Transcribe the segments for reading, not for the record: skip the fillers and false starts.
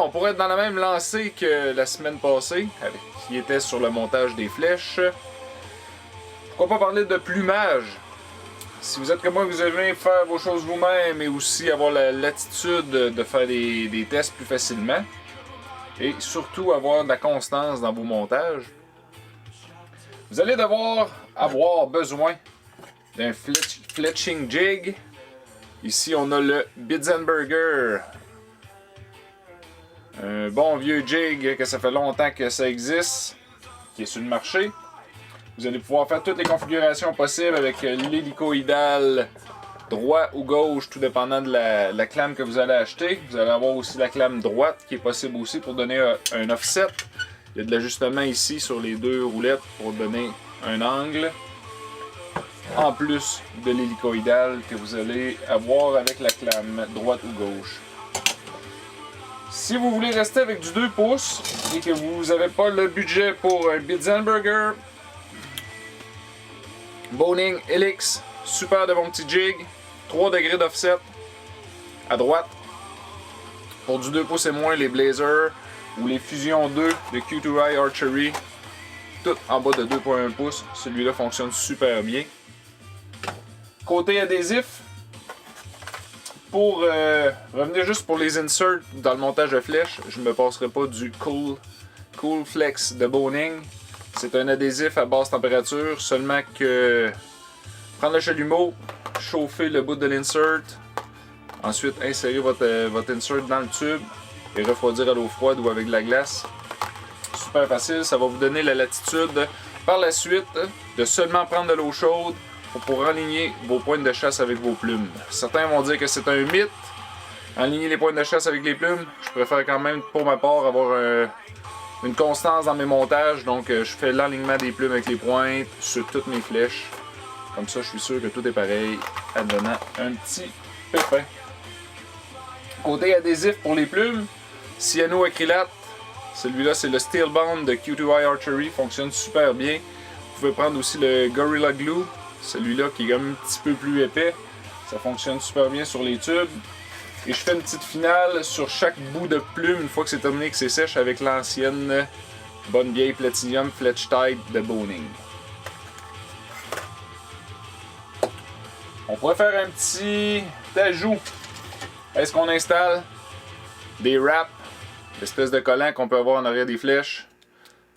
on pourrait être dans la même lancée que la semaine passée, qui était sur le montage des flèches. Pourquoi pas parler de plumage? Si vous êtes comme moi, vous aimez faire vos choses vous-même et aussi avoir la latitude de faire des tests plus facilement. Et surtout avoir de la constance dans vos montages. Vous allez devoir avoir besoin d'un fletching jig. Ici, on a le Bitzenberger. Un bon vieux jig que ça fait longtemps que ça existe, qui est sur le marché. Vous allez pouvoir faire toutes les configurations possibles avec l'hélicoïdal droit ou gauche, tout dépendant de la clame que vous allez acheter. Vous allez avoir aussi la clame droite qui est possible aussi pour donner un offset. Il y a de l'ajustement ici sur les deux roulettes pour donner un angle. En plus de l'hélicoïdal que vous allez avoir avec la clame droite ou gauche. Si vous voulez rester avec du 2 pouces et que vous n'avez pas le budget pour un Bitzenberger, Boning Helix, super de bon petit jig, 3 degrés d'offset à droite. Pour du 2 pouces et moins, les Blazers ou les Fusion 2 de Q2i Archery, tout en bas de 2.1 pouces, celui-là fonctionne super bien. Côté adhésif, pour revenir juste pour les inserts dans le montage de flèches, je ne me passerai pas du Cool Flex de Boning. C'est un adhésif à basse température, seulement que prendre le chalumeau, chauffer le bout de l'insert, ensuite insérer votre insert dans le tube et refroidir à l'eau froide ou avec de la glace. Super facile, ça va vous donner la latitude par la suite de seulement prendre de l'eau chaude pour aligner vos pointes de chasse avec vos plumes. Certains vont dire que c'est un mythe, aligner les pointes de chasse avec les plumes. Je préfère quand même pour ma part avoir une constance dans mes montages, donc je fais l'alignement des plumes avec les pointes sur toutes mes flèches. Comme ça, je suis sûr que tout est pareil, advenant un petit pépin. Côté adhésif pour les plumes, cyanoacrylate. Celui-là, c'est le Steel Bond de Q2i Archery, fonctionne super bien. Vous pouvez prendre aussi le Gorilla Glue, celui-là qui est quand même un petit peu plus épais. Ça fonctionne super bien sur les tubes. Et je fais une petite finale sur chaque bout de plume une fois que c'est terminé, que c'est sèche, avec l'ancienne bonne vieille Platinum Fletch Tide de Boning. On pourrait faire un petit ajout. Est-ce qu'on installe des wraps, l'espèce de collant qu'on peut avoir en arrière des flèches,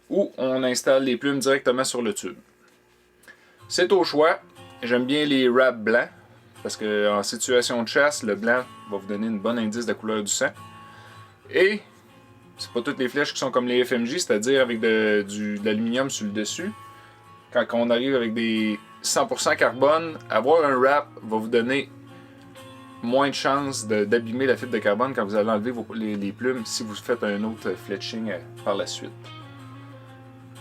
ou on installe les plumes directement sur le tube? C'est au choix. J'aime bien les wraps blancs, parce qu'en situation de chasse, le blanc va vous donner une bonne indice de la couleur du sang. Et c'est pas toutes les flèches qui sont comme les FMJ, c'est-à-dire avec de l'aluminium sur le dessus. Quand on arrive avec des 100% carbone, avoir un wrap va vous donner moins de chances d'abîmer la fibre de carbone quand vous allez enlever les plumes si vous faites un autre fletching par la suite.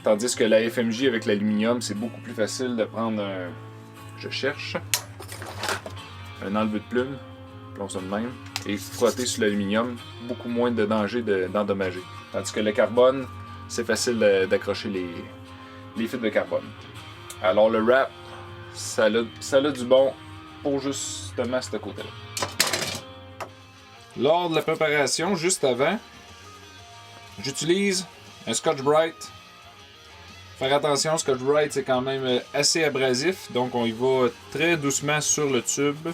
Tandis que la FMJ avec l'aluminium, c'est beaucoup plus facile de prendre un... Je cherche un enlevé de plumes, plomb ça de même, et frotter sur l'aluminium, beaucoup moins de danger d'endommager. Tandis que le carbone, c'est facile d'accrocher les fibres de carbone. Alors le wrap, ça a du bon pour justement ce côté-là. Lors de la préparation, juste avant, j'utilise un Scotch-Brite. Faire attention, Scotch-Brite c'est quand même assez abrasif, donc on y va très doucement sur le tube.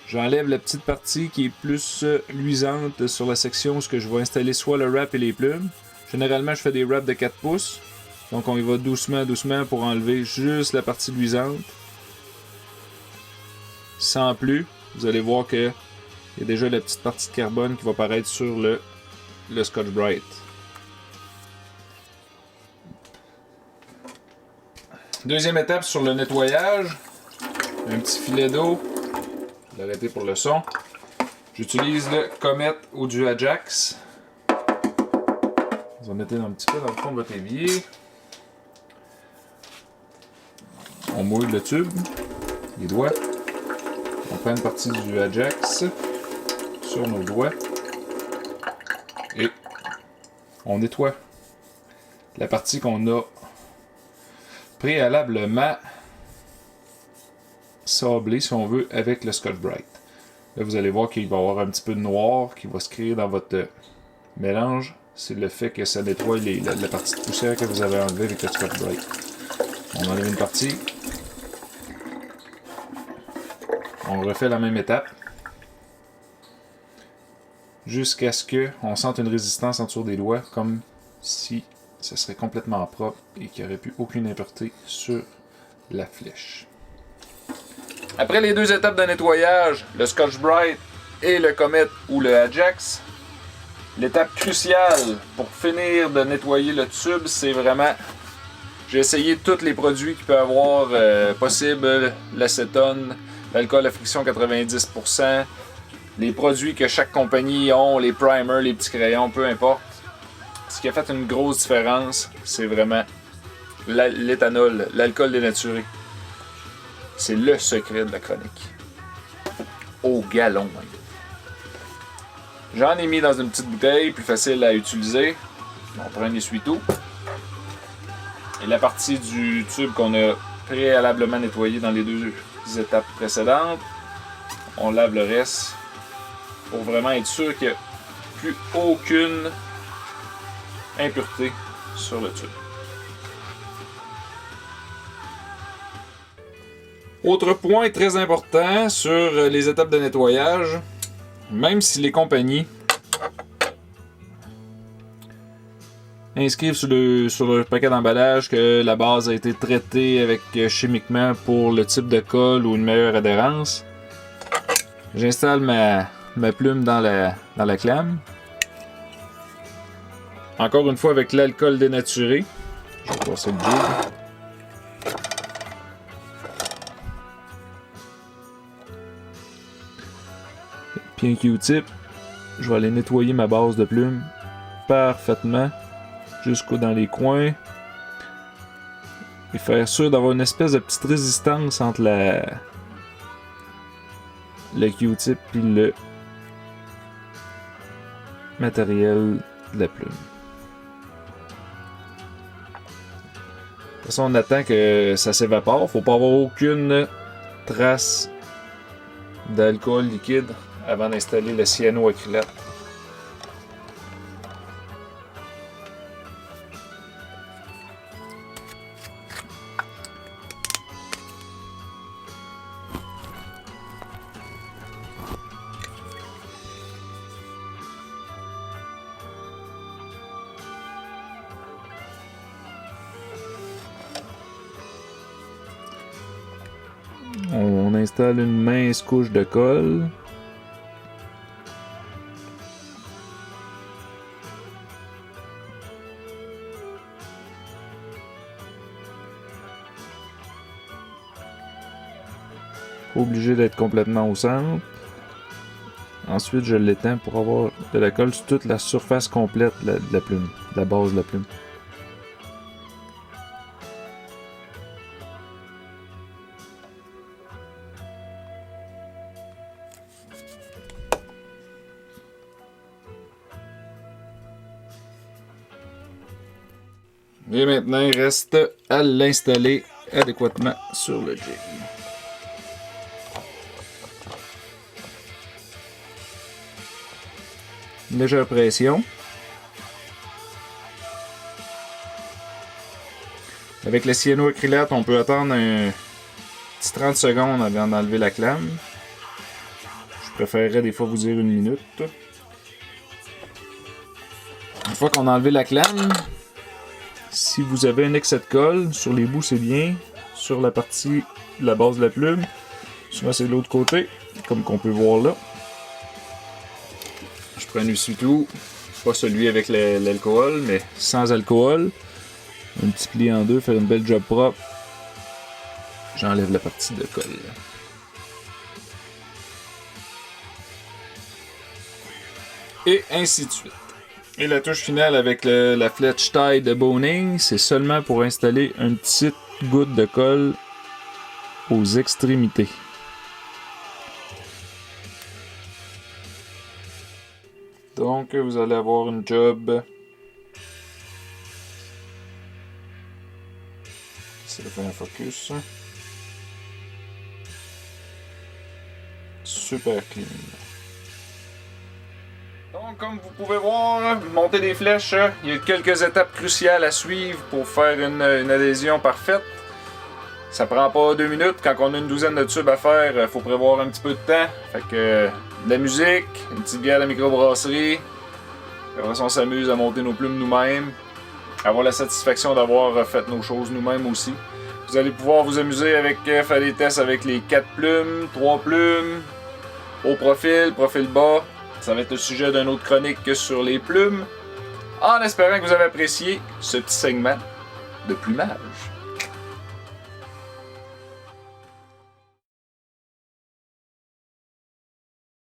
J'enlève la petite partie qui est plus luisante sur la section où je vais installer soit le wrap et les plumes. Généralement, je fais des wraps de 4 pouces. Donc on y va doucement pour enlever juste la partie luisante. Sans plus, vous allez voir qu'il y a déjà la petite partie de carbone qui va apparaître sur le Scotch-Brite. Deuxième étape sur le nettoyage. Un petit filet d'eau. Je vais l'arrêter pour le son. J'utilise le Comet ou du Ajax. Vous en mettez un petit peu dans le fond de votre évier. On mouille le tube, les doigts. On prend une partie du Ajax sur nos doigts. Et on nettoie la partie qu'on a préalablement sablée, si on veut, avec le Scotch-Brite. Là, vous allez voir qu'il va y avoir un petit peu de noir qui va se créer dans votre mélange. C'est le fait que ça nettoie la partie de poussière que vous avez enlevée avec le Scotch-Brite. On enlève une partie. On refait la même étape. Jusqu'à ce qu'on sente une résistance en dessous des doigts, comme si ça serait complètement propre et qu'il n'y aurait plus aucune impureté sur la flèche. Après les 2 étapes de nettoyage, le Scotch-Brite et le Comet ou le Ajax, l'étape cruciale pour finir de nettoyer le tube, c'est vraiment... J'ai essayé tous les produits qu'il peut y avoir possible, l'acétone, l'alcool à friction 90%, les produits que chaque compagnie ont, les primers, les petits crayons, peu importe. Ce qui a fait une grosse différence, c'est vraiment l'éthanol, l'alcool dénaturé. C'est le secret de la chronique. Au gallon, même. J'en ai mis dans une petite bouteille, plus facile à utiliser. On prend un essuie-tout. Et la partie du tube qu'on a préalablement nettoyé dans les 2 étapes précédentes, on lave le reste pour vraiment être sûr qu'il n'y a plus aucune impureté sur le tube. Autre point très important sur les étapes de nettoyage, même si les compagnies inscrivent sur le paquet d'emballage que la base a été traitée avec chimiquement pour le type de colle ou une meilleure adhérence, j'installe ma plume dans la clame. Encore une fois avec l'alcool dénaturé. Je vais passer le jig. Puis un Q-tip. Je vais aller nettoyer ma base de plume parfaitement jusqu'au dans les coins. Et faire sûr d'avoir une espèce de petite résistance entre le Q-tip et le matériel de la plume. De toute façon, on attend que ça s'évapore. Faut pas avoir aucune trace d'alcool liquide avant d'installer le cyanoacrylate. On installe une mince couche de colle. Pas obligé d'être complètement au centre. Ensuite, je l'étends pour avoir de la colle sur toute la surface complète de la plume, de la base de la plume. Et maintenant, il reste à l'installer adéquatement sur le jig. Une légère pression. Avec le cyanoacrylate, on peut attendre un petit 30 secondes avant d'enlever la clame. Je préférerais des fois vous dire 1 minute. Une fois qu'on a enlevé la clame, si vous avez un excès de colle, sur les bouts c'est bien, sur la partie de la base de la plume, souvent c'est de l'autre côté, comme qu'on peut voir là. Je prends un essuie-tout, pas celui avec l'alcool, mais sans alcool. Un petit pli en 2, faire une belle job propre. J'enlève la partie de colle. Et ainsi de suite. Et la touche finale avec la flèche taille de Boning, c'est seulement pour installer une petite goutte de colle aux extrémités. Donc, vous allez avoir une job. C'est de faire un focus. super clean. Donc, comme vous pouvez voir, monter des flèches, il y a quelques étapes cruciales à suivre pour faire une adhésion parfaite. Ça prend pas 2 minutes. Quand on a une douzaine de tubes à faire, il faut prévoir un petit peu de temps. Fait que de la musique, une petite bière de microbrasserie. Après ça, on s'amuse à monter nos plumes nous-mêmes. Avoir la satisfaction d'avoir fait nos choses nous-mêmes aussi. Vous allez pouvoir vous amuser avec faire des tests avec les 4 plumes, 3 plumes, haut profil, profil bas. Ça va être le sujet d'une autre chronique sur les plumes. En espérant que vous avez apprécié ce petit segment de plumage.